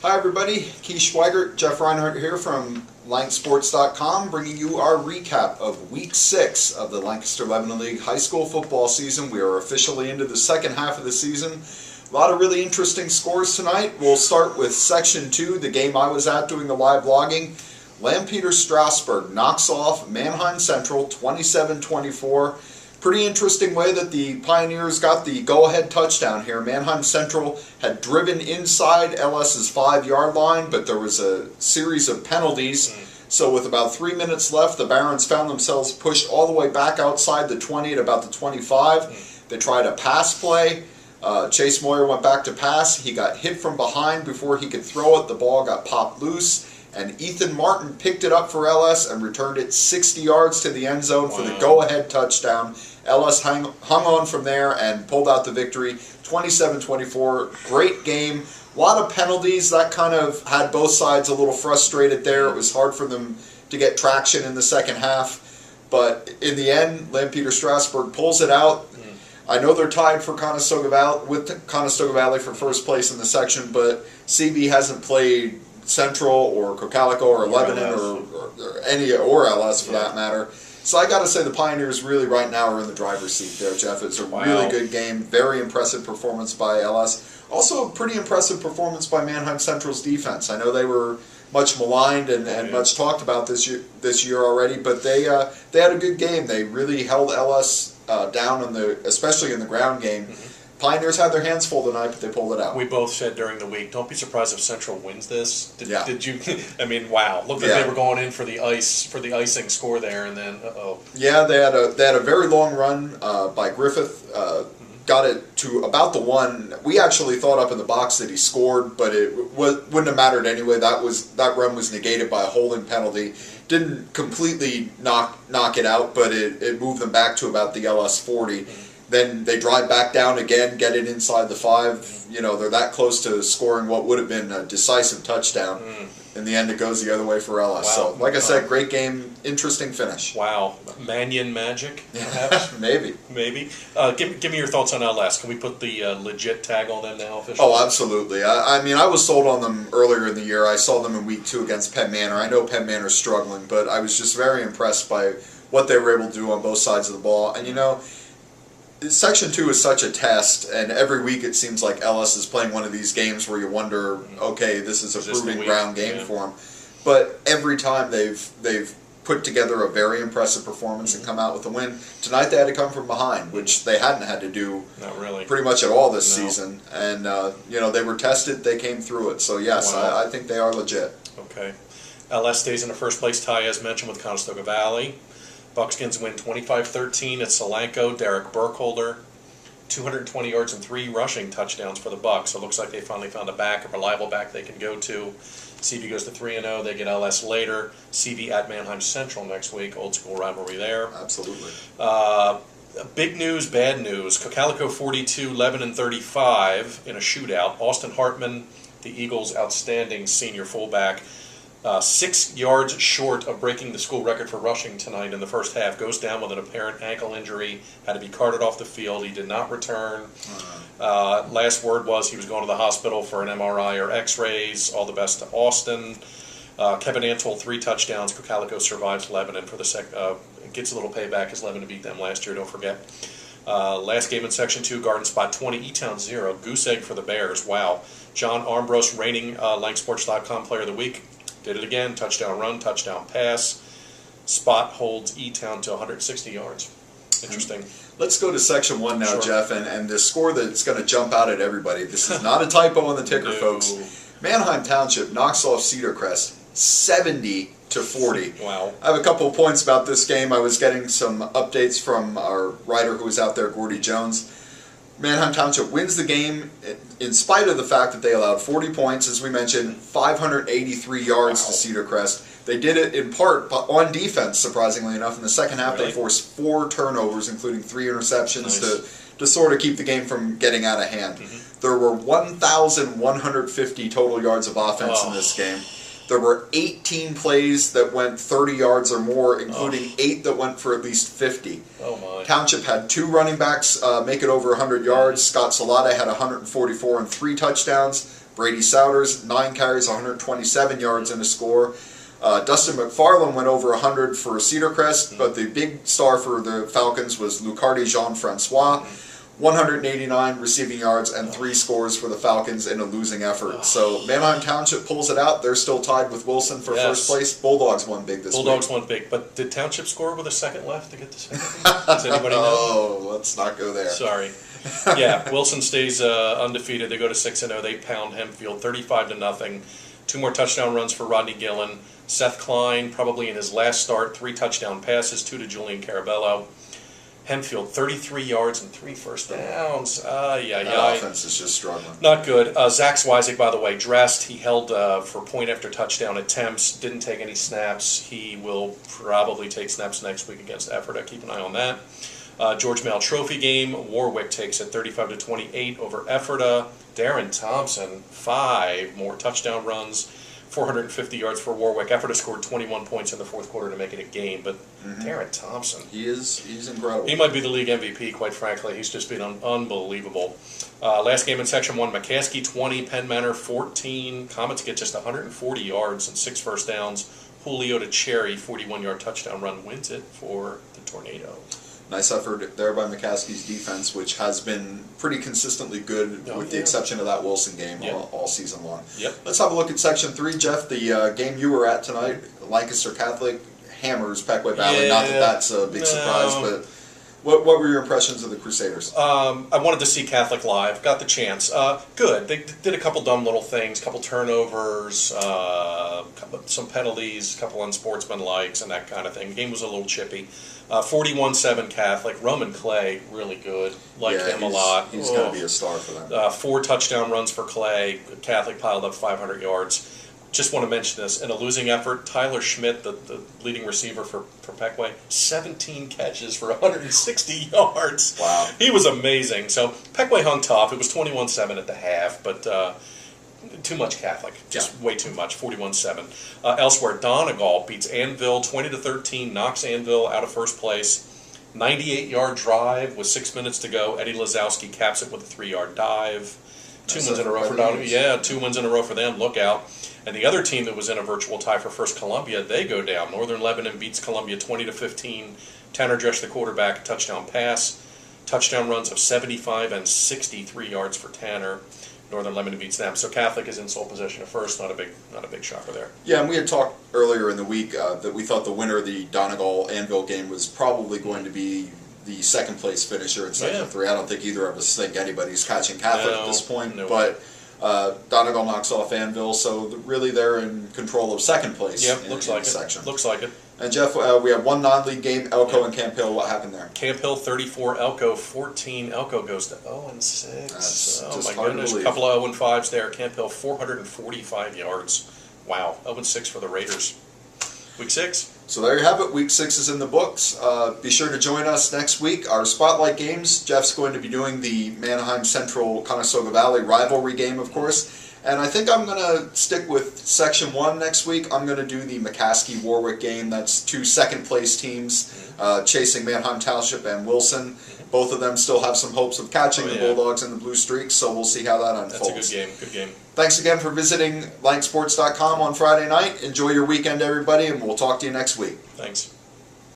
Hi everybody, Keith Schweigert, Jeff Reinhardt here from Lanksports.com, bringing you our recap of Week 6 of the Lancaster-Lebanon League high school football season. We are officially into the second half of the season. A lot of really interesting scores tonight. We'll start with Section 2, the game I was at doing the live logging. Lampeter-Strasburg knocks off Mannheim Central 27-24. Pretty interesting way that the Pioneers got the go-ahead touchdown here. Mannheim Central had driven inside LS's 5-yard line, but there was a series of penalties. So with about 3 minutes left, the Barons found themselves pushed all the way back outside the 20 at about the 25. They tried a pass play. Chase Moyer went back to pass. He got hit from behind before he could throw it. The ball got popped loose, and Ethan Martin picked it up for LS and returned it 60 yards to the end zone for the go-ahead touchdown. LS hung on from there and pulled out the victory, 27-24. Great game. A lot of penalties. That kind of had both sides a little frustrated there. It was hard for them to get traction in the second half. But in the end, Lampeter-Strasburg pulls it out. I know they're tied for Conestoga Valley for first place in the section, but CB hasn't played Central or Cocalico or Lebanon or LS for that matter. So I got to say the Pioneers really right now are in the driver's seat there, Jeff. It's a really good game. Very impressive performance by LS. Also a pretty impressive performance by Mannheim Central's defense. I know they were much maligned and much talked about this year already, but they had a good game. They really held LS down especially in the ground game. Pioneers had their hands full tonight, but they pulled it out. We both said during the week, don't be surprised if Central wins this. Did you? I mean, wow! Looked like they were going in for the icing score there, and then Yeah, they had a very long run by Griffith. Got it to about the 1. We actually thought up in the box that he scored, but it wouldn't have mattered anyway. That run was negated by a holding penalty. Didn't completely knock it out, but it moved them back to about the LS 40. Then they drive back down again, get it inside the 5. You know, they're that close to scoring what would have been a decisive touchdown. In the end, it goes the other way for LS. So, like I said, great game, interesting finish. Wow. Mannion magic, perhaps? Maybe. Give me your thoughts on LS. Can we put the legit tag on them now officially? Oh, absolutely. I mean, I was sold on them earlier in the year. I saw them in Week 2 against Penn Manor. I know Penn Manor's struggling, but I was just very impressed by what they were able to do on both sides of the ball. And, you know, Section 2 is such a test, and every week it seems like Ellis is playing one of these games where you wonder, okay, this is a proving ground game for them. But every time they've put together a very impressive performance and come out with a win. Tonight they had to come from behind, which they hadn't had to do pretty much at all this season. And, you know, they were tested, they came through it. So, yes, I think they are legit. Okay. LS stays in a first-place tie, as mentioned, with Conestoga Valley. Buckskins win 25-13 at Solanco. Derek Burkholder, 220 yards and 3 rushing touchdowns for the Bucks. So it looks like they finally found a reliable back they can go to. CV goes to 3-0. They get LS later. CV at Mannheim Central next week. Old school rivalry there. Absolutely. Big news, bad news. Cocalico 42, Lebanon 35 in a shootout. Austin Hartman, the Eagles' outstanding senior fullback, 6 yards short of breaking the school record for rushing tonight in the first half. Goes down with an apparent ankle injury. Had to be carted off the field. He did not return. Last word was he was going to the hospital for an MRI or X-rays. All the best to Austin. Kevin Antwell, 3 touchdowns. Cocalico survives Lebanon for the gets a little payback as Lebanon beat them last year. Don't forget. Last game in Section 2, Garden Spot 20, E-Town 0. Goose egg for the Bears. Wow. John Armbros, reigning Lanksports.com Player of the Week. Did it again, touchdown run, touchdown pass. Spot holds E-Town to 160 yards. Interesting. Let's go to Section 1 now, Jeff, and the score that's going to jump out at everybody. This is not a typo on the ticker, folks. Mannheim Township knocks off Cedar Crest 70-40. Wow. I have a couple of points about this game. I was getting some updates from our writer who was out there, Gordy Jones. Mannheim Township wins the game in spite of the fact that they allowed 40 points, as we mentioned, 583 yards to Cedar Crest. They did it in part on defense, surprisingly enough. In the second half, they forced 4 turnovers, including 3 interceptions, to sort of keep the game from getting out of hand. There were 1,150 total yards of offense in this game. There were 18 plays that went 30 yards or more, including 8 that went for at least 50. Oh my. Township had 2 running backs make it over 100 yards. Scott Salata had 144 and 3 touchdowns. Brady Souders, 9 carries, 127 yards and a score. Dustin McFarland went over 100 for Cedar Crest, but the big star for the Falcons was Lucardi Jean-Francois. 189 receiving yards and 3 scores for the Falcons in a losing effort. So Manheim Township pulls it out. They're still tied with Wilson for first place. Bulldogs won big this week. Bulldogs won big, but did Township score with a second left to get to second? Does anybody know? Oh, let's not go there. Sorry. Yeah, Wilson stays undefeated. They go to 6-0. They pound Hempfield 35-0. 2 more touchdown runs for Rodney Gillen. Seth Klein, probably in his last start, 3 touchdown passes, 2 to Julian Carabello. Hempfield, 33 yards and 3 first downs. That offense is just struggling. Not good. Zach Swizik, by the way, dressed. He held for point after touchdown attempts. Didn't take any snaps. He will probably take snaps next week against Ephrata. Keep an eye on that. George Male Trophy game. Warwick takes it 35-28 over Ephrata. Darren Thompson, 5 more touchdown runs. 450 yards for Warwick. Ephrata scored 21 points in the fourth quarter to make it a game, but Darren Thompson. He's incredible. He might be the league MVP, quite frankly. He's just been unbelievable. Last game in Section 1, McCaskey 20, Penn Manor 14. Comets get just 140 yards and 6 first downs. Julio to Cherry, 41-yard touchdown run, wins it for the Tornado. Nice effort there by McCaskey's defense, which has been pretty consistently good with the exception of that Wilson game all season long. Let's have a look at Section 3, Jeff. The game you were at tonight, Lancaster Catholic hammers Pequot Valley. Not that that's a big surprise, but what were your impressions of the Crusaders? I wanted to see Catholic live. Got the chance. Good. They did a couple dumb little things, couple turnovers, some penalties, couple unsportsmanlikes, and that kind of thing. The game was a little chippy. 41-7 Catholic. Roman Clay, really good. Like him a lot. He's going to be a star for them. 4 touchdown runs for Clay. Catholic piled up 500 yards. Just want to mention this. In a losing effort, Tyler Schmidt, the leading receiver for Pequot, 17 catches for 160 yards. Wow. He was amazing. So Pequot hung tough. It was 21-7 at the half, but too much Catholic. Just way too much. 41-7. Elsewhere, Donegal beats Anvil 20-13, knocks Anvil out of first place. 98-yard drive with 6 minutes to go. Eddie Lazowski caps it with a 3-yard dive. 2 wins in a row for Donegal. Yeah, 2 wins in a row for them. Look out. And the other team that was in a virtual tie for first, Columbia, they go down. Northern Lebanon beats Columbia 20-15. Tanner Dresch, the quarterback, touchdown pass. Touchdown runs of 75 and 63 yards for Tanner. Northern Lebanon beats them. So Catholic is in sole possession of first. Not a big shocker there. Yeah, and we had talked earlier in the week that we thought the winner of the Donegal-Anvil game was probably going to be the second place finisher in Section 3. I don't think either of us think anybody's catching Catholic at this point. No. But Donegal knocks off Anvil, so really they're in control of second place in the section. Looks like it. And Jeff, we have one non-league game, Elko and Camp Hill. What happened there? Camp Hill 34, Elko 14. Elko goes to 0-6. That's oh just my hard goodness, to a believe. couple of 0-5s there. Camp Hill 445 yards. Wow, 0-6 for the Raiders. Week 6. So there you have it. Week 6 is in the books. Be sure to join us next week. Our Spotlight games, Jeff's going to be doing the Manheim Central Conestoga Valley rivalry game, of course. And I think I'm going to stick with Section 1 next week. I'm going to do the McCaskey-Warwick game. That's 2 second-place teams chasing Manheim Township and Wilson. Both of them still have some hopes of catching the Bulldogs and the Blue Streaks, so we'll see how that unfolds. That's a good game. Thanks again for visiting Lanksports.com on Friday night. Enjoy your weekend, everybody, and we'll talk to you next week. Thanks.